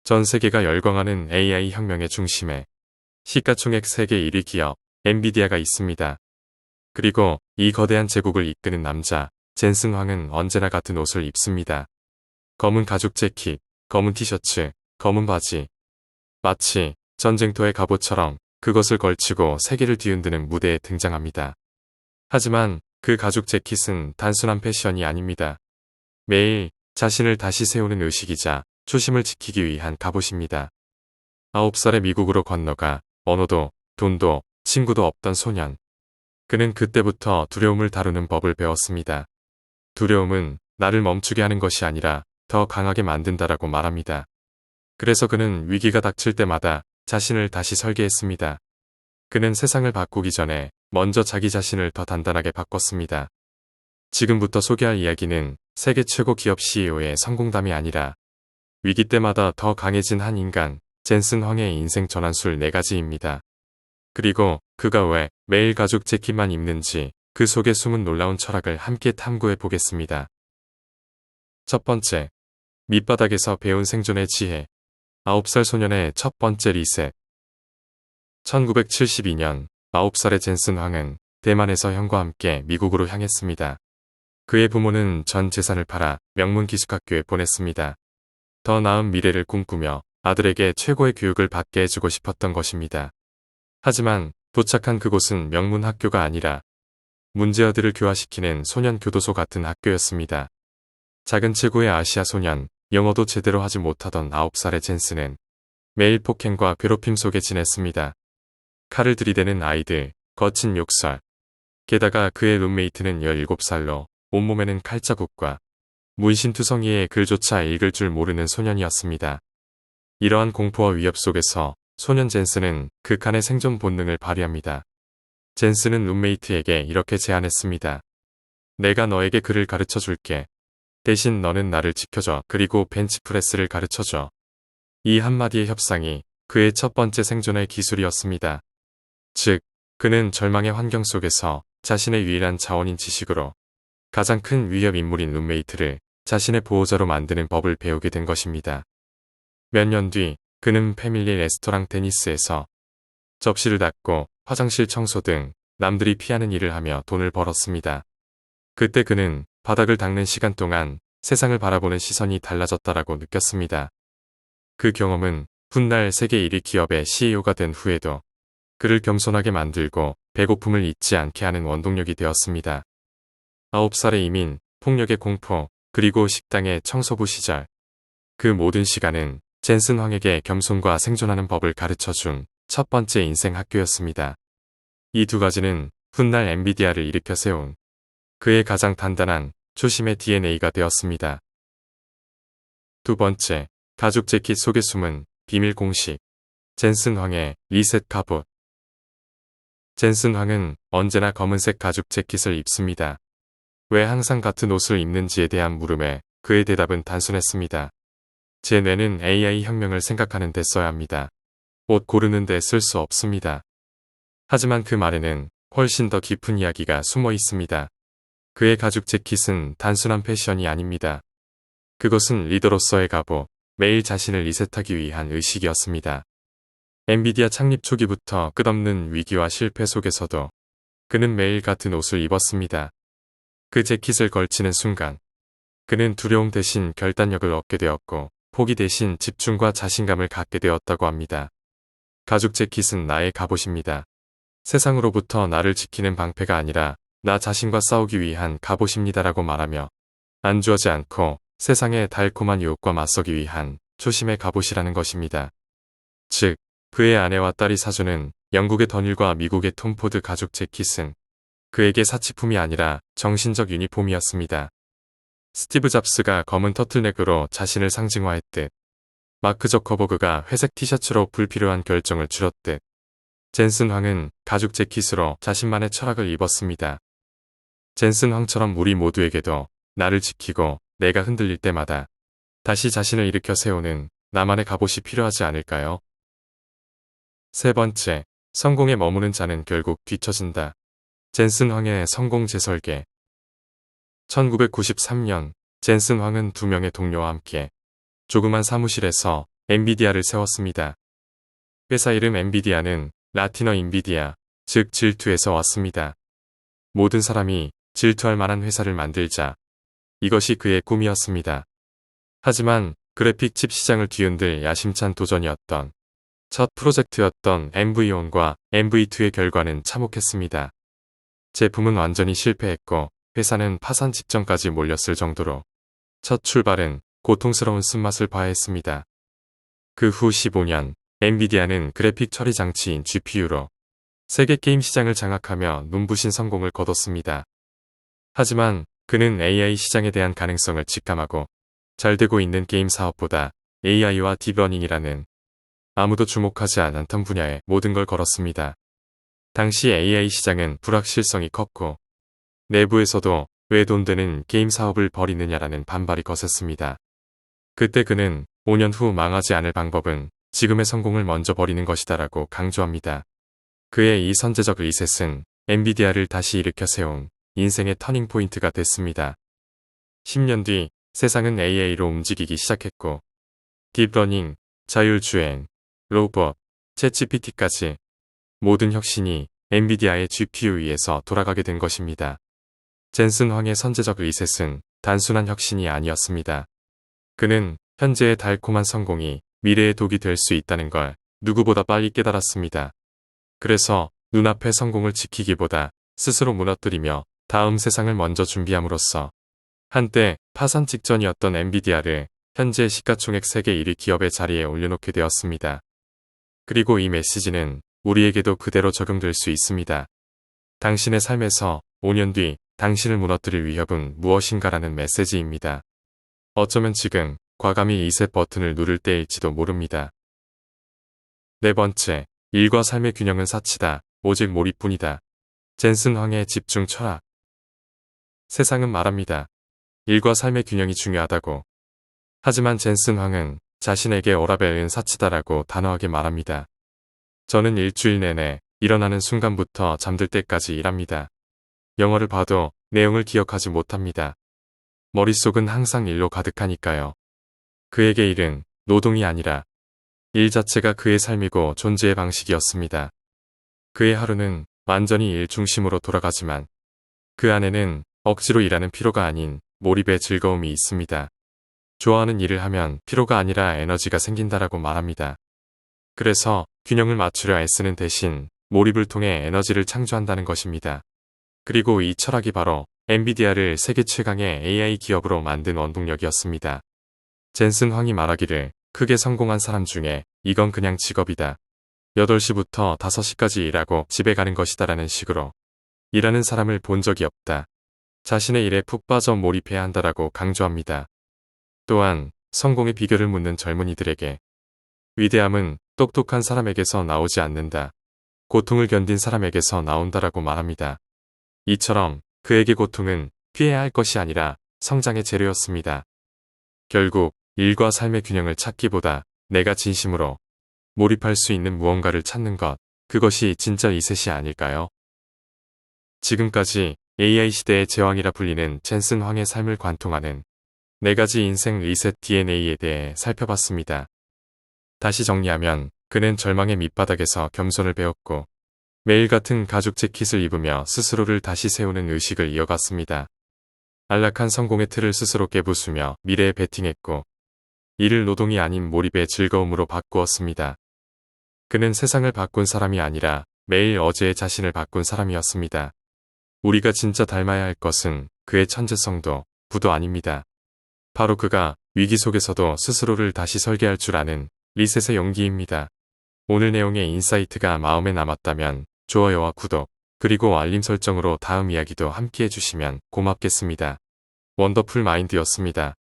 전 세계가 열광하는 AI 혁명의 중심에 시가총액 세계 1위 기업 엔비디아가 있습니다. 그리고 이 거대한 제국을 이끄는 남자 젠슨 황은 언제나 같은 옷을 입습니다. 검은 가죽 재킷, 검은 티셔츠, 검은 바지. 마치 전쟁터의 갑옷처럼 그것을 걸치고 세계를 뒤흔드는 무대에 등장합니다. 하지만 그 가죽 재킷은 단순한 패션이 아닙니다. 매일 자신을 다시 세우는 의식이자 초심을 지키기 위한 갑옷입니다. 9살에 미국으로 건너가 언어도 돈도 친구도 없던 소년. 그는 그때부터 두려움을 다루는 법을 배웠습니다. 두려움은 나를 멈추게 하는 것이 아니라 더 강하게 만든다라고 말합니다. 그래서 그는 위기가 닥칠 때마다 자신을 다시 설계했습니다. 그는 세상을 바꾸기 전에 먼저 자기 자신을 더 단단하게 바꿨습니다. 지금부터 소개할 이야기는 세계 최고 기업 CEO의 성공담이 아니라 위기 때마다 더 강해진 한 인간, 젠슨 황의 인생 전환술 4가지입니다. 그리고 그가 왜 매일 가죽 재킷만 입는지 그 속에 숨은 놀라운 철학을 함께 탐구해 보겠습니다. 첫 번째, 밑바닥에서 배운 생존의 지혜. 9살 소년의 첫 번째 리셋. 1972년 9살의 젠슨 황은 대만에서 형과 함께 미국으로 향했습니다. 그의 부모는 전 재산을 팔아 명문 기숙학교에 보냈습니다. 더 나은 미래를 꿈꾸며 아들에게 최고의 교육을 받게 해주고 싶었던 것입니다. 하지만 도착한 그곳은 명문 학교가 아니라 문제아들을 교화시키는 소년 교도소 같은 학교였습니다. 작은 체구의 아시아 소년, 영어도 제대로 하지 못하던 9살의 젠슨은 매일 폭행과 괴롭힘 속에 지냈습니다. 칼을 들이대는 아이들, 거친 욕설. 게다가 그의 룸메이트는 17살로 온몸에는 칼자국과 문신투성이의 글조차 읽을 줄 모르는 소년이었습니다. 이러한 공포와 위협 속에서 소년 젠슨은 극한의 생존 본능을 발휘합니다. 젠슨은 룸메이트에게 이렇게 제안했습니다. 내가 너에게 글을 가르쳐 줄게. 대신 너는 나를 지켜줘. 그리고 벤치프레스를 가르쳐줘. 이 한마디의 협상이 그의 첫 번째 생존의 기술이었습니다. 즉, 그는 절망의 환경 속에서 자신의 유일한 자원인 지식으로 가장 큰 위협 인물인 룸메이트를 자신의 보호자로 만드는 법을 배우게 된 것입니다. 몇 년 뒤 그는 패밀리 레스토랑 테니스에서 접시를 닦고 화장실 청소 등 남들이 피하는 일을 하며 돈을 벌었습니다. 그때 그는 바닥을 닦는 시간 동안 세상을 바라보는 시선이 달라졌다라고 느꼈습니다. 그 경험은 훗날 세계 1위 기업의 CEO가 된 후에도 그를 겸손하게 만들고 배고픔을 잊지 않게 하는 원동력이 되었습니다. 9살의 이민, 폭력의 공포, 그리고 식당의 청소부 시절. 그 모든 시간은 젠슨 황에게 겸손과 생존하는 법을 가르쳐준 첫 번째 인생 학교였습니다. 이 두 가지는 훗날 엔비디아를 일으켜 세운 그의 가장 단단한 초심의 DNA가 되었습니다. 두 번째, 가죽 재킷 속에 숨은 비밀 공식. 젠슨 황의 리셋 갑옷. 젠슨 황은 언제나 검은색 가죽 재킷을 입습니다. 왜 항상 같은 옷을 입는지에 대한 물음에 그의 대답은 단순했습니다. 제 뇌는 AI 혁명을 생각하는 데 써야 합니다. 옷 고르는 데 쓸 수 없습니다. 하지만 그 말에는 훨씬 더 깊은 이야기가 숨어 있습니다. 그의 가죽 재킷은 단순한 패션이 아닙니다. 그것은 리더로서의 각오, 매일 자신을 리셋하기 위한 의식이었습니다. 엔비디아 창립 초기부터 끝없는 위기와 실패 속에서도 그는 매일 같은 옷을 입었습니다. 그 재킷을 걸치는 순간 그는 두려움 대신 결단력을 얻게 되었고 포기 대신 집중과 자신감을 갖게 되었다고 합니다. 가죽 재킷은 나의 갑옷입니다. 세상으로부터 나를 지키는 방패가 아니라 나 자신과 싸우기 위한 갑옷입니다라고 말하며 안주하지 않고 세상의 달콤한 유혹과 맞서기 위한 초심의 갑옷이라는 것입니다. 즉, 그의 아내와 딸이 사주는 영국의 더닐과 미국의 톰 포드 가죽 재킷은 그에게 사치품이 아니라 정신적 유니폼이었습니다. 스티브 잡스가 검은 터틀넥으로 자신을 상징화했듯 마크 저커버그가 회색 티셔츠로 불필요한 결정을 줄였듯 젠슨 황은 가죽 재킷으로 자신만의 철학을 입었습니다. 젠슨 황처럼 우리 모두에게도 나를 지키고 내가 흔들릴 때마다 다시 자신을 일으켜 세우는 나만의 갑옷이 필요하지 않을까요? 세 번째, 성공에 머무는 자는 결국 뒤처진다. 젠슨 황의 성공 재설계. 1993년 젠슨 황은 2명의 동료와 함께 조그만 사무실에서 엔비디아를 세웠습니다. 회사 이름 엔비디아는 라틴어 인비디아, 즉 질투에서 왔습니다. 모든 사람이 질투할 만한 회사를 만들자. 이것이 그의 꿈이었습니다. 하지만 그래픽 칩 시장을 뒤흔들 야심찬 도전이었던 첫 프로젝트였던 MV1과 MV2의 결과는 참혹했습니다. 제품은 완전히 실패했고 회사는 파산 직전까지 몰렸을 정도로 첫 출발은 고통스러운 쓴맛을 봐야 했습니다. 그 후 15년, 엔비디아는 그래픽 처리 장치인 GPU로 세계 게임 시장을 장악하며 눈부신 성공을 거뒀습니다. 하지만 그는 AI 시장에 대한 가능성을 직감하고 잘 되고 있는 게임 사업보다 AI와 딥러닝이라는 아무도 주목하지 않았던 분야에 모든 걸 걸었습니다. 당시 AI 시장은 불확실성이 컸고 내부에서도 왜 돈 되는 게임 사업을 벌이느냐라는 반발이 거셌습니다. 그때 그는 5년 후 망하지 않을 방법은 지금의 성공을 먼저 벌이는 것이다라고 강조합니다. 그의 이 선제적 리셋은 엔비디아를 다시 일으켜 세운 인생의 터닝포인트가 됐습니다. 10년 뒤 세상은 AI로 움직이기 시작했고 딥러닝, 자율주행, 로봇, 챗GPT까지 모든 혁신이 엔비디아의 GPU 위에서 돌아가게 된 것입니다. 젠슨 황의 선제적 리셋은 단순한 혁신이 아니었습니다. 그는 현재의 달콤한 성공이 미래의 독이 될 수 있다는 걸 누구보다 빨리 깨달았습니다. 그래서 눈앞의 성공을 지키기보다 스스로 무너뜨리며 다음 세상을 먼저 준비함으로써 한때 파산 직전이었던 엔비디아를 현재 시가총액 세계 1위 기업의 자리에 올려놓게 되었습니다. 그리고 이 메시지는 우리에게도 그대로 적용될 수 있습니다. 당신의 삶에서 5년 뒤 당신을 무너뜨릴 위협은 무엇인가라는 메시지입니다. 어쩌면 지금 과감히 리셋 버튼을 누를 때일지도 모릅니다. 네 번째, 일과 삶의 균형은 사치다. 오직 몰입뿐이다. 젠슨 황의 집중 철학. 세상은 말합니다. 일과 삶의 균형이 중요하다고. 하지만 젠슨 황은 자신에게 오라벨은 사치다라고 단호하게 말합니다. 저는 일주일 내내 일어나는 순간부터 잠들 때까지 일합니다. 영화를 봐도 내용을 기억하지 못합니다. 머릿속은 항상 일로 가득하니까요. 그에게 일은 노동이 아니라 일 자체가 그의 삶이고 존재의 방식이었습니다. 그의 하루는 완전히 일 중심으로 돌아가지만 그 안에는 억지로 일하는 피로가 아닌 몰입의 즐거움이 있습니다. 좋아하는 일을 하면 피로가 아니라 에너지가 생긴다라고 말합니다. 그래서 균형을 맞추려 애쓰는 대신 몰입을 통해 에너지를 창조한다는 것입니다. 그리고 이 철학이 바로 엔비디아를 세계 최강의 AI 기업으로 만든 원동력이었습니다. 젠슨 황이 말하기를 크게 성공한 사람 중에 이건 그냥 직업이다. 8시부터 5시까지 일하고 집에 가는 것이다라는 식으로 일하는 사람을 본 적이 없다. 자신의 일에 푹 빠져 몰입해야 한다라고 강조합니다. 또한 성공의 비결을 묻는 젊은이들에게 위대함은 똑똑한 사람에게서 나오지 않는다. 고통을 견딘 사람에게서 나온다라고 말합니다. 이처럼 그에게 고통은 피해야 할 것이 아니라 성장의 재료였습니다. 결국 일과 삶의 균형을 찾기보다 내가 진심으로 몰입할 수 있는 무언가를 찾는 것, 그것이 진짜 리셋이 아닐까요? 지금까지 AI 시대의 제왕이라 불리는 젠슨 황의 삶을 관통하는 4가지 인생 리셋 DNA에 대해 살펴봤습니다. 다시 정리하면 그는 절망의 밑바닥에서 겸손을 배웠고 매일 같은 가죽 재킷을 입으며 스스로를 다시 세우는 의식을 이어갔습니다. 안락한 성공의 틀을 스스로 깨부수며 미래에 베팅했고 이를 노동이 아닌 몰입의 즐거움으로 바꾸었습니다. 그는 세상을 바꾼 사람이 아니라 매일 어제의 자신을 바꾼 사람이었습니다. 우리가 진짜 닮아야 할 것은 그의 천재성도 부도 아닙니다. 바로 그가 위기 속에서도 스스로를 다시 설계할 줄 아는 리셋의 용기입니다. 오늘 내용의 인사이트가 마음에 남았다면 좋아요와 구독, 그리고 알림 설정으로 다음 이야기도 함께 해주시면 고맙겠습니다. 원더풀 마인드였습니다.